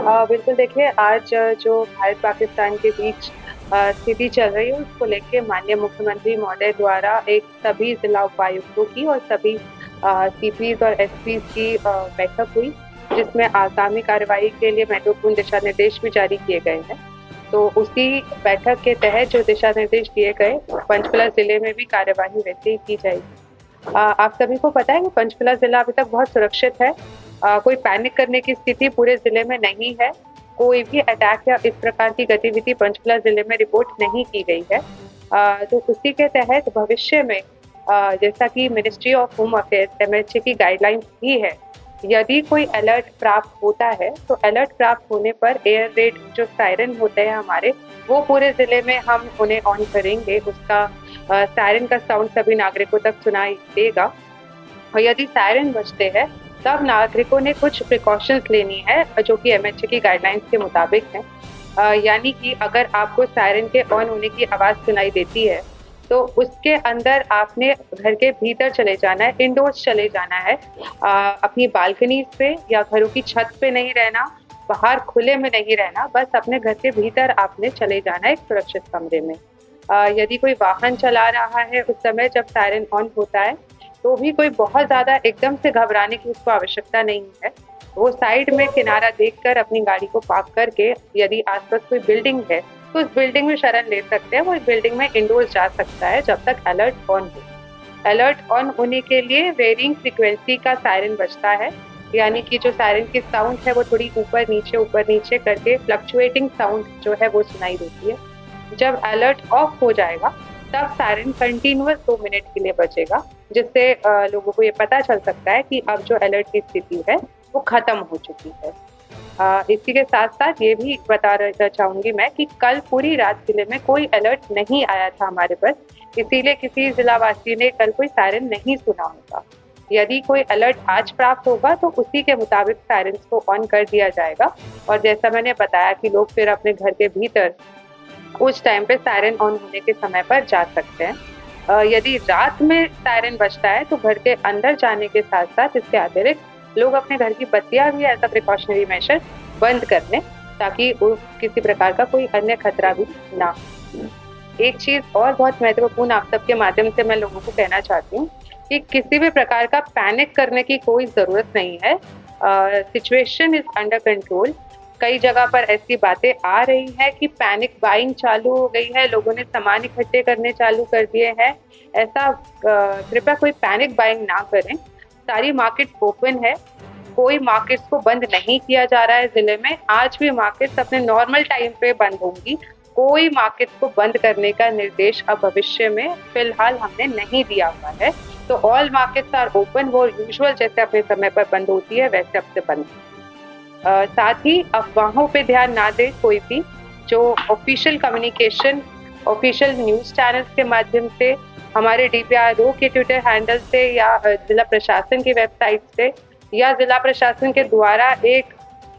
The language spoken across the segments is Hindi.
बिल्कुल देखिए, आज जो भारत पाकिस्तान के बीच स्थिति चल रही है उसको लेके माननीय मुख्यमंत्री महोदय द्वारा एक सभी जिला उपायुक्तों की और सभी सीपीज और एसपीज की बैठक हुई, जिसमें आगामी कार्रवाई के लिए महत्वपूर्ण दिशा निर्देश भी जारी किए गए हैं। तो उसी बैठक के तहत जो दिशा निर्देश दिए गए, पंचकुला जिले में भी कार्यवाही वैसे ही की जाएगी। आप सभी को पता है कि पंचकुला जिला अभी तक बहुत सुरक्षित है। कोई पैनिक करने की स्थिति पूरे जिले में नहीं है। कोई भी अटैक या इस प्रकार की गतिविधि पंचकुला जिले में रिपोर्ट नहीं की गई है। तो उसी के तहत भविष्य में जैसा कि ministry of home affairs MHA की गाइडलाइंस भी है, यदि कोई अलर्ट प्राप्त होता है तो अलर्ट प्राप्त होने पर एयर रेड जो सायरन होते हैं हमारे, वो पूरे जिले में हम उन्हें ऑन करेंगे। उसका सायरन का साउंड सभी नागरिकों तक सुनाई देगा और यदि सायरन बजते हैं तब नागरिकों ने कुछ प्रिकॉशंस लेनी है जो कि एमएचए की गाइडलाइंस के मुताबिक है। यानी कि अगर आपको सायरन के ऑन होने की आवाज़ सुनाई देती है तो उसके अंदर आपने घर के भीतर चले जाना है, इंडोर्स चले जाना है। अपनी बालकनी पे या घरों की छत पे नहीं रहना, बाहर खुले में नहीं रहना, बस अपने घर के भीतर आपने चले जाना है एक सुरक्षित कमरे में। यदि कोई वाहन चला रहा है उस समय जब सायरन ऑन होता है तो भी कोई बहुत ज़्यादा एकदम से घबराने की उसको आवश्यकता नहीं है। वो साइड में किनारा देखकर अपनी गाड़ी को पार्क करके, यदि आसपास कोई बिल्डिंग है तो उस बिल्डिंग में शरण ले सकते हैं। वो इस बिल्डिंग में इंडोर्स जा सकता है जब तक अलर्ट ऑन हो। अलर्ट ऑन होने के लिए वेरिंग फ्रीक्वेंसी का सायरन बजता है, यानी कि जो सायरन की साउंड है वो थोड़ी ऊपर नीचे करके फ्लक्चुएटिंग साउंड जो है वो सुनाई देती है। जब अलर्ट ऑफ हो जाएगा तब सायरन कंटिन्यूअस 2 मिनट के लिए बजेगा, जिससे लोगों को ये पता चल सकता है कि अब जो अलर्ट की स्थिति है वो खत्म हो चुकी है। इसी के साथ साथ ये भी बता चाहूँगी मैं कि कल पूरी रात जिले में कोई अलर्ट नहीं आया था हमारे पास, इसीलिए किसी जिलावासी ने कल कोई सायरन नहीं सुना होगा। यदि कोई अलर्ट आज प्राप्त होगा तो उसी के मुताबिक सायरन्स को ऑन कर दिया जाएगा और जैसा मैंने बताया कि लोग फिर अपने घर के भीतर उस टाइम पे सायरन ऑन होने के समय पर जा सकते हैं। यदि रात में सायरन बजता है तो घर के अंदर जाने के साथ साथ इसके अतिरिक्त लोग अपने घर की बत्तियां भी एज अ प्रिकॉशनरी मेजर बंद कर लें, ताकि किसी प्रकार का कोई अन्य खतरा भी ना हो। एक चीज और बहुत महत्वपूर्ण आप सबके माध्यम से मैं लोगों को कहना चाहती हूँ कि किसी भी प्रकार का पैनिक करने की कोई ज़रूरत नहीं है। Situation is under control. कई जगह पर ऐसी बातें आ रही हैं कि पैनिक बाइंग चालू हो गई है, लोगों ने सामान इकट्ठे करने चालू कर दिए हैं। ऐसा कृपया कोई पैनिक बाइंग ना करें। सारी मार्केट ओपन है, कोई मार्केट्स को बंद नहीं किया जा रहा है ज़िले में। आज भी मार्केट्स अपने नॉर्मल टाइम पे बंद होंगी। कोई मार्केट्स को बंद करने का निर्देश अब भविष्य में फिलहाल हमने नहीं दिया हुआ है। तो ऑल मार्केट्स आर ओपन, वो यूजुअल जैसे अपने समय पर बंद होती है वैसे अब से बंद। साथ ही अफवाहों पे ध्यान ना दें। कोई भी जो official communication official news channels के माध्यम से, हमारे डीपीआरओ के ट्विटर हैंडल से या जिला प्रशासन की वेबसाइट से या जिला प्रशासन के द्वारा एक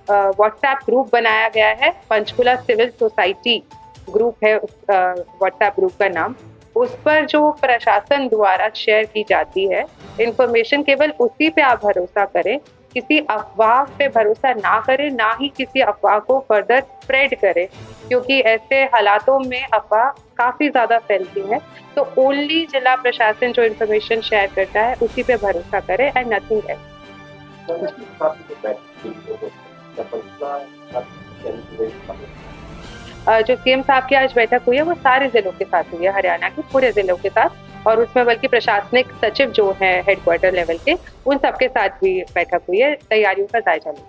व्हाट्सएप ग्रुप बनाया गया है, पंचकुला सिविल सोसाइटी ग्रुप है उस व्हाट्सएप ग्रुप का नाम। उस पर जो प्रशासन द्वारा शेयर की जाती है इंफॉर्मेशन, केवल उसी पे आप भरोसा करें। किसी अफवाह पे भरोसा ना करें, ना ही किसी अफवाह को फर्दर स्प्रेड करें, क्योंकि ऐसे हालातों में अफवाह काफ़ी ज़्यादा फैलती है। तो ओनली जिला प्रशासन जो इन्फॉर्मेशन शेयर करता है उसी पे भरोसा करें एंड नथिंग एल्स। जो सीएम साहब की आज बैठक हुई है वो सारे जिलों के साथ हुई है, हरियाणा के पूरे जिलों के साथ, और उसमें बल्कि प्रशासनिक सचिव जो है हेडक्वार्टर लेवल के, उन सबके साथ भी बैठक हुई है। तैयारियों का जायजा लिया।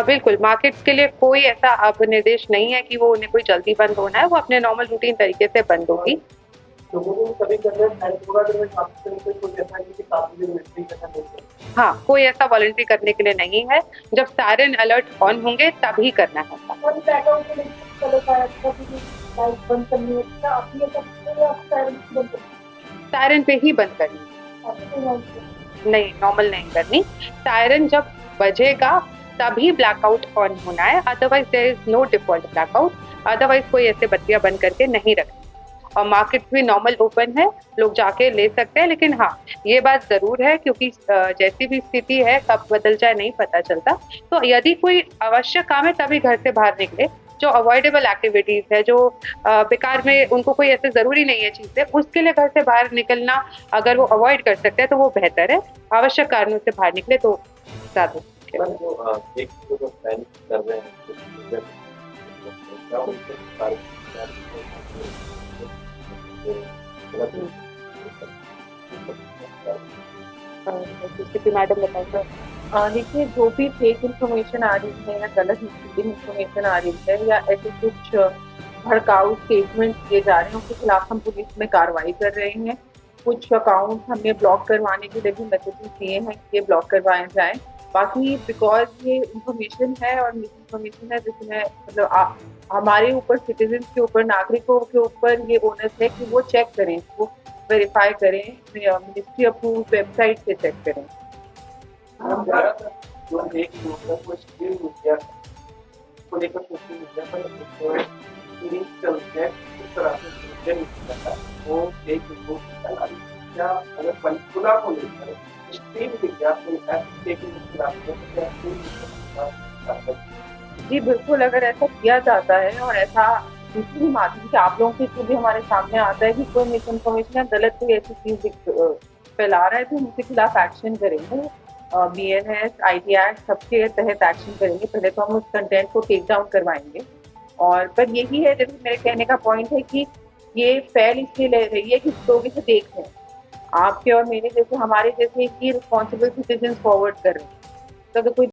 बिल्कुल, मार्केट्स के लिए कोई ऐसा अब निर्देश नहीं है कि वो उन्हें कोई जल्दी बंद होना है, वो अपने नॉर्मल रूटीन तरीके से बंद होगी। हाँ, कोई ऐसा वॉलंटरी करने के लिए नहीं है। जब सायरन अलर्ट ऑन होंगे तभी करना है। सायरन पे ही बंद करनी, नहीं नॉर्मल नहीं करनी। सायरन जब बजेगा तभी ब्लैकआउट ऑन होना है, otherwise there is no default blackout. Otherwise कोई ऐसे बत्तियां बंद करके नहीं रखनी। और मार्केट भी नॉर्मल ओपन है, लोग जाके ले सकते हैं। लेकिन हाँ, ये बात ज़रूर है क्योंकि जैसी भी स्थिति है कब बदल जाए नहीं पता चलता। तो यदि कोई आवश्यक काम है तभी घर से बाहर निकले। जो अवॉइडेबल एक्टिविटीज़ है, जो बेकार में उनको कोई ऐसे ज़रूरी नहीं है चीज़ें, उसके लिए घर से बाहर निकलना अगर वो अवॉइड कर सकते हैं तो वो बेहतर है। आवश्यक कारणों से बाहर निकले तो ज़्यादा ठीक है। मैम जो एक जो प्लान कर रहे हैं कुछ चीज़ें क्या उनसे सारे हुँ। जैसे मैडम बताइए। देखिए जो भी फेक इन्फॉर्मेशन आ रही है या गलत मिसलीडिंग इन्फॉर्मेशन आ रही है या ऐसे कुछ भड़काऊ स्टेटमेंट दिए जा रहे हैं उनके खिलाफ हम पुलिस में कार्रवाई कर रहे हैं। कुछ अकाउंट हमने ब्लॉक करवाने के लिए भी मैसेजेस दिए हैं कि ये ब्लॉक करवाए जाएँ। बाकी बिकॉज़ ये इन्फॉर्मेशन है और मिस इन्फॉर्मेशन है जिसमें मतलब हमारे ऊपर सिटीज़न्स के ऊपर, नागरिकों के ऊपर ये ओनस है कि वो चेक करें, वो वेरीफ़ाई करें, मिनिस्ट्री अप्रूव्ड वेबसाइट से चेक करें। हम ज़्यादातर जो एक मतलब वो सोशल मीडिया को लेकर सोशल मीडिया पर एक सीरीज चलते हैं इस तरह से सोशल मीडिया वो एक रिपोर्ट फैला रही है। क्या अगर पंचकुला को लेकर स्ट्रीम मीडिया को ऐसे फेक न्यूज़ फैलाते हैं तो क्या कोई जी, बिल्कुल, अगर ऐसा किया जाता है और ऐसा किसी भी माध्यम से आप लोगों के थ्रू भी हमारे सामने आता है कि कोई मिस इन्फॉर्मेशन या गलत कोई ऐसी चीज़ फैला रहा है तो हम उसके खिलाफ एक्शन करेंगे। बीएनएस, आईटी एक्ट सबके तहत एक्शन करेंगे। पहले तो हम उस कंटेंट को टेक डाउन करवाएँगे और पर यही है जैसे मेरे कहने का पॉइंट है कि ये फैल इसलिए ले रही है कि लोग इसे देख लें। आपके और मेरे जैसे हमारे जैसे ही रिस्पॉन्सिबल सिटीज़न्स फॉरवर्ड कर रहे हैं। तो अगर कोई